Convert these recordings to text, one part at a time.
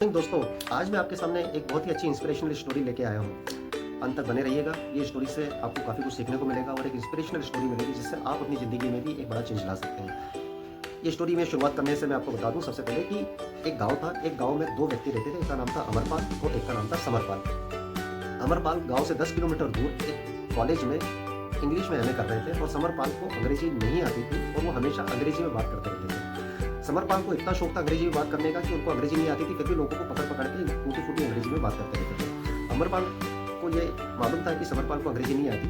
दोस्तों, आज मैं आपके सामने एक बहुत ही अच्छी इंस्पिरेशनल स्टोरी लेके आया हूँ। अंत तक बने रहिएगा। ये स्टोरी से आपको काफ़ी कुछ सीखने को मिलेगा और एक इंस्पिरेशनल स्टोरी मिलेगी जिससे आप अपनी ज़िंदगी में भी एक बड़ा चेंज ला सकते हैं। ये स्टोरी में शुरुआत करने से मैं आपको बता दूँ सबसे पहले कि एक गाँव था। एक गाँव में 2 व्यक्ति रहते थे। एक का नाम था अमरपाल और एक का नाम था समरपाल। अमरपाल गाँव से 10 किलोमीटर दूर एक कॉलेज में इंग्लिश में एमए कर रहे थे और समरपाल को अंग्रेजी नहीं आती थी और वो हमेशा अंग्रेजी में बात करते रहते थे। समरपाल को इतना शौक था अंग्रेजी में बात करने का कि उनको अंग्रेजी नहीं आती थी, फिर भी लोगों को पकड़ पकड़ के टूटी फूटी अंग्रेजी में बात करते रहते थे। अमरपाल को ये मालूम था कि समरपाल को अंग्रेजी नहीं आती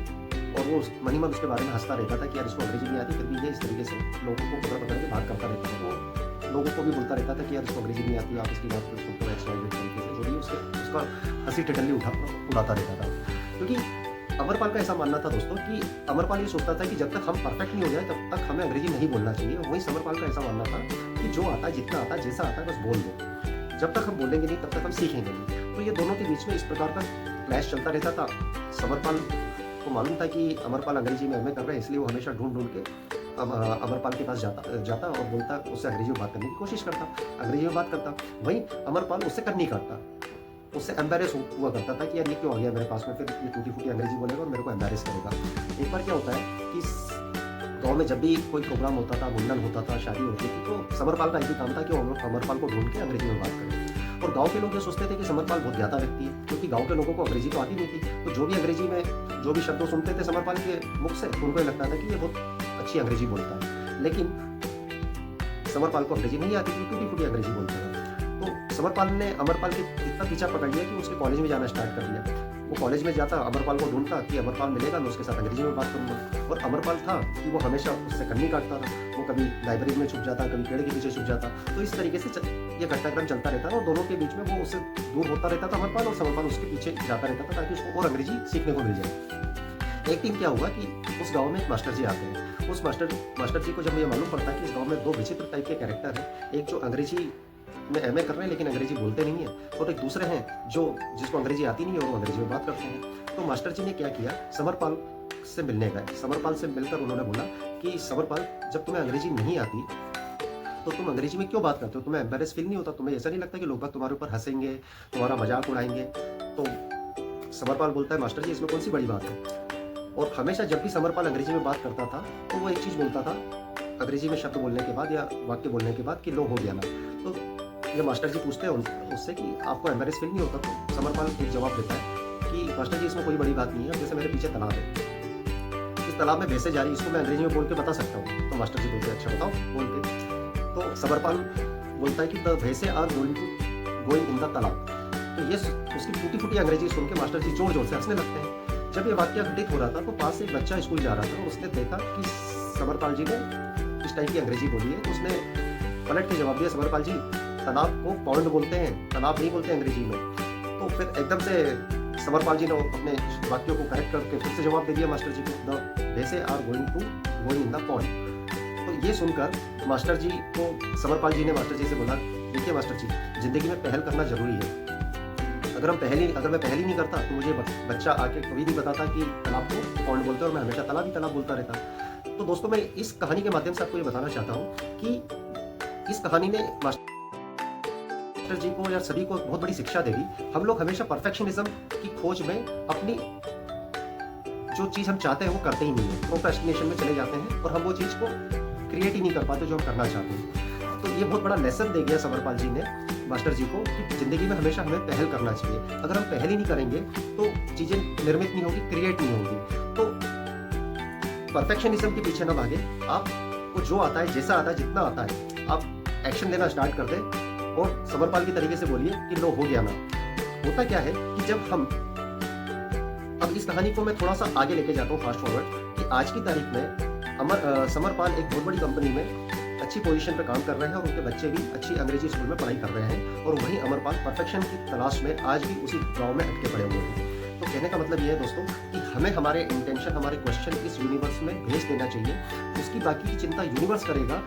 और वो मन ही मन उसके बारे में हंसता रहता था कि यार इसको अंग्रेजी नहीं आती, फिर भी ये इस तरीके से लोगों को पकड़ पकड़ के बात करता रहता था। वो लोगों को भी बोलता रहता था कि यार इसको अंग्रेजी नहीं आती, आप इसकी बात सुनते हो एक्स्ट्रा तरीके से, जो भी उसका हंसी ठिठल्ली उड़ाता रहता था। क्योंकि अमरपाल का ऐसा मानना था दोस्तों कि अमरपाल ये सोचता था कि जब तक हम परफेक्ट नहीं हो जाए तब तक हमें अंग्रेजी नहीं बोलना चाहिए। वहीं समरपाल का ऐसा मानना था कि जो आता है, जितना आता है, जैसा आता है बस बोल दो। जब तक हम बोलेंगे नहीं तब तक हम सीखेंगे नहीं। तो ये दोनों के बीच में इस प्रकार का क्लैश चलता रहता था। समरपाल को मालूम था कि अमरपाल अंग्रेजी में एमए कर रहे हैं, इसलिए वो हमेशा ढूंढ के अमरपाल के पास जाता और बोलता, उससे अंग्रेजी में बात करने की कोशिश करता, अंग्रेजी में बात करता। वहीं अमरपाल उससे कर नहीं करता, उससे एम्बेरस हुआ करता था कि यार ये क्यों आ गया मेरे पास में, फिर ये टूटी फूटी अंग्रेजी बोलेगा और मेरे को एम्बेरस करेगा। एक बार क्या होता है कि गांव में जब भी कोई प्रोग्राम होता था, मुंडन होता था, शादी होती थी, तो समरपाल का एक ही काम था कि वो अमरपाल को ढूंढ के अंग्रेजी में बात करे। और गांव के लोग ये सोचते थे कि समरपाल बहुत ज्ञाता व्यक्ति है, क्योंकि गांव के लोगों को अंग्रेजी तो आती नहीं थी। तो जो भी अंग्रेजी में जो भी शब्द सुनते थे समरपाल के मुख से, तो उनको लगता था कि ये बहुत अच्छी अंग्रेजी बोलता है। लेकिन समरपाल को अंग्रेजी नहीं आती थी, टूटी फूटी अंग्रेजी बोलता था। तो समरपाल ने अमरपाल के इतना पीछा पकड़ लिया कि उसके कॉलेज में जाना स्टार्ट कर दिया। वो कॉलेज में जाता, अमरपाल को ढूंढता कि अमरपाल मिलेगा, मैं उसके साथ अंग्रेजी में बात करूंगा। और अमरपाल था कि वो हमेशा उससे कन्नी काटता था। वो कभी लाइब्रेरी में छुप जाता, कभी पेड़ के पीछे छुप जाता। तो इस तरीके से ये घटनाक्रम चलता रहता था और दोनों के बीच में वो उससे दूर होता रहता था अमरपाल, और समरपाल उसके पीछे जाता रहता था ताकि उसको और अंग्रेजी सीखने को मिल जाए। एक दिन क्या हुआ कि उस गाँव में एक मास्टर जी आते हैं। उस मास्टर जी को जब ये मालूम पड़ता है कि इस गाँव में 2 विचित्र टाइप के कैरेक्टर हैं, एक जो अंग्रेजी में एमए कर रहे हैं लेकिन अंग्रेजी बोलते नहीं है, और एक दूसरे हैं जिसको अंग्रेजी आती नहीं है और वो अंग्रेजी में बात करते हैं। तो मास्टर जी ने क्या किया, समरपाल से मिलने गए। समरपाल से मिलकर उन्होंने बोला कि समरपाल, जब तुम्हें अंग्रेजी नहीं आती तो तुम अंग्रेजी में क्यों बात करते हो? तुम्हें एम्बेरस फील नहीं होता? तुम्हें ऐसा नहीं लगता कि लोग तुम्हारे ऊपर हंसेंगे, तुम्हारा मजाक उड़ाएंगे? तो समरपाल बोलता है, मास्टर जी इसमें कौन सी बड़ी बात है। और हमेशा जब भी समरपाल अंग्रेजी में बात करता था तो वो एक चीज़ बोलता था अंग्रेजी में शब्द बोलने के बाद या वाक्य बोलने के बाद कि लो हो गया ना। तो ये मास्टर जी पूछते हैं उससे कि आपको एम्बेरस फील नहीं होता? तो समरपाल एक जवाब देता है कि मास्टर जी इसमें कोई बड़ी बात नहीं है, जैसे मेरे पीछे तालाब है, इस तालाब में भैंसे जा रही, इसको मैं अंग्रेजी में बोल के बता सकता हूँ। तो मास्टर जी बोलते हैं, अच्छा बताओ बोल के। तो समरपाल बोलता है कि द भैंसे आर गोइंग इन द तालाब। तो ये उसकी टूटी फूटी अंग्रेजी सुन के मास्टर जी जोर जोर से हंसने लगते हैं। जब ये वाक्य घटित हो रहा था तो पास से एक बच्चा स्कूल जा रहा था और उसने देखा कि समरपाल जी ने इस टाइप की अंग्रेजी बोली है। तो उसने पलट के जवाब दिया, समरपाल जी तालाब को पॉन्ड बोलते हैं, तालाब नहीं बोलते अंग्रेजी में। तो फिर एकदम से समरपाल जी ने अपने वाक्यों को करेक्ट करके फिर से जवाब दे दिया मास्टर जी को, द भैंसे are going in the pond. तो ये सुनकर मास्टर जी को समरपाल जी ने मास्टर जी से बोला, देखिए मास्टर जी, जिंदगी में पहल करना जरूरी है। अगर मैं पहल ही नहीं करता तो मुझे बच्चा आके कभी नहीं बताता कि तालाब को पॉन्ड बोलते और मैं हमेशा तालाब ही तालाब बोलता रहता। तो दोस्तों, मैं इस कहानी के माध्यम से आपको ये बताना चाहता हूँ कि इस कहानी ने मास्टर जी को या सभी को बहुत बड़ी शिक्षा दे दी। हम लोग हमेशा परफेक्शनिज्म की खोज में अपनी जो चीज हम चाहते हैं वो करते ही नहीं है, प्रोक्रेस्टिनेशन में चले जाते हैं और हम वो चीज को क्रिएट ही नहीं कर पाते जो हम करना चाहते हैं। तो ये बहुत बड़ा लेसन दे गया समरपाल जी ने मास्टर जी को कि जिंदगी में हमेशा हमें पहल करना चाहिए। अगर हम पहल ही नहीं करेंगे तो चीजें निर्मित नहीं होगी, क्रिएट नहीं होगी। तो परफेक्शनिज्म के पीछे ना भागे, आपको जो आता है, जैसा आता है, जितना आता है, आप एक्शन लेना स्टार्ट कर दें और समरपाल की तरीके से बोलिए कि लो हो गया ना। होता क्या है कि जब हम, अब इस कहानी को मैं थोड़ा सा आगे लेके जाता हूँ फास्ट फॉरवर्ड, कि आज की तारीख में समरपाल एक बहुत बड़ी कंपनी में अच्छी पोजीशन पे काम कर रहे हैं और उनके बच्चे भी अच्छी अंग्रेजी स्कूल में पढ़ाई कर रहे हैं, और वहीं अमरपाल परफेक्शन की तलाश में आज भी उसी गांव में अटके पड़े हुए हैं। तो कहने का मतलब ये है दोस्तों कि हमें हमारे इंटेंशन, हमारे क्वेश्चन इस यूनिवर्स में भेज देना चाहिए। उसकी बाकी की चिंता यूनिवर्स करेगा,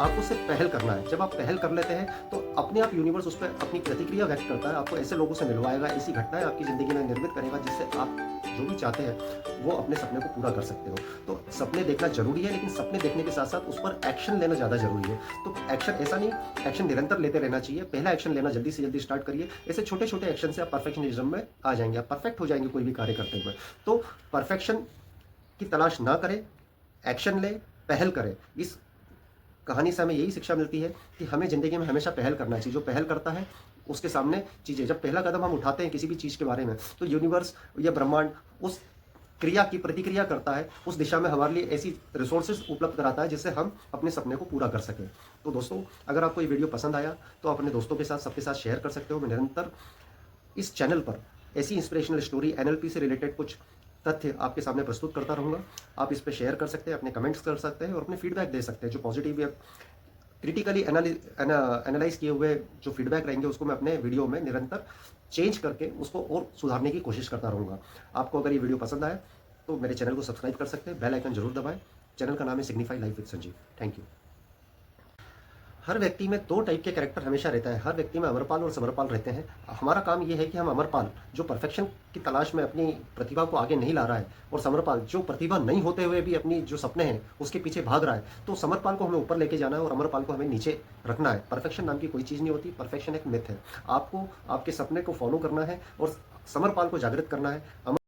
आपको सिर्फ पहल करना है। जब आप पहल कर लेते हैं तो अपने आप यूनिवर्स उस पर अपनी प्रतिक्रिया व्यक्त करता है, आपको ऐसे लोगों से मिलवाएगा, ऐसी घटनाएं आपकी ज़िंदगी में निर्मित करेगा जिससे आप जो भी चाहते हैं वो अपने सपने को पूरा कर सकते हो। तो सपने देखना जरूरी है, लेकिन सपने देखने के साथ साथ उस पर एक्शन लेना ज़्यादा जरूरी है। तो एक्शन ऐसा नहीं, एक्शन निरंतर लेते रहना चाहिए। पहला एक्शन लेना जल्दी से जल्दी स्टार्ट करिए। ऐसे छोटे छोटे एक्शन से आप परफेक्शनिज्म में आ जाएंगे, आप परफेक्ट हो जाएंगे कोई भी कार्य करते हुए। तो परफेक्शन की तलाश ना करें, एक्शन लें, पहल करें। इस कहानी से हमें यही शिक्षा मिलती है कि हमें ज़िंदगी में हमेशा पहल करना चाहिए। जो पहल करता है उसके सामने चीज़ें, जब पहला कदम हम उठाते हैं किसी भी चीज़ के बारे में, तो यूनिवर्स या ब्रह्मांड उस क्रिया की प्रतिक्रिया करता है, उस दिशा में हमारे लिए ऐसी रिसोर्सेज उपलब्ध कराता है जिससे हम अपने सपने को पूरा कर सकें। तो दोस्तों, अगर आपको ये वीडियो पसंद आया तो अपने दोस्तों के साथ, सबके साथ शेयर कर सकते हो। मैं निरंतर इस चैनल पर ऐसी इंस्पिरेशनल स्टोरी, एनएलपी से रिलेटेड कुछ तथ्य आपके सामने प्रस्तुत करता रहूँगा। आप इस पे शेयर कर सकते हैं, अपने कमेंट्स कर सकते हैं और अपने फीडबैक दे सकते हैं। जो पॉजिटिव या क्रिटिकली एनालाइज किए हुए जो फीडबैक रहेंगे उसको मैं अपने वीडियो में निरंतर चेंज करके उसको और सुधारने की कोशिश करता रहूँगा। आपको अगर ये वीडियो पसंद आए तो मेरे चैनल को सब्सक्राइब कर सकते हैं, बेल आइकन जरूर दबाएं। चैनल का नाम है signify life with Sanjeev. Thank you. हर व्यक्ति में दो टाइप के कैरेक्टर हमेशा रहता है। हर व्यक्ति में अमरपाल और समरपाल रहते हैं। हमारा काम ये है कि हम अमरपाल जो परफेक्शन की तलाश में अपनी प्रतिभा को आगे नहीं ला रहा है, और समरपाल जो प्रतिभा नहीं होते हुए भी अपनी जो सपने हैं उसके पीछे भाग रहा है, तो समरपाल को हमें ऊपर लेके जाना है और अमरपाल को हमें नीचे रखना है। परफेक्शन नाम की कोई चीज़ नहीं होती, परफेक्शन एक मिथ है। आपको आपके सपने को फॉलो करना है और समरपाल को जागृत करना है।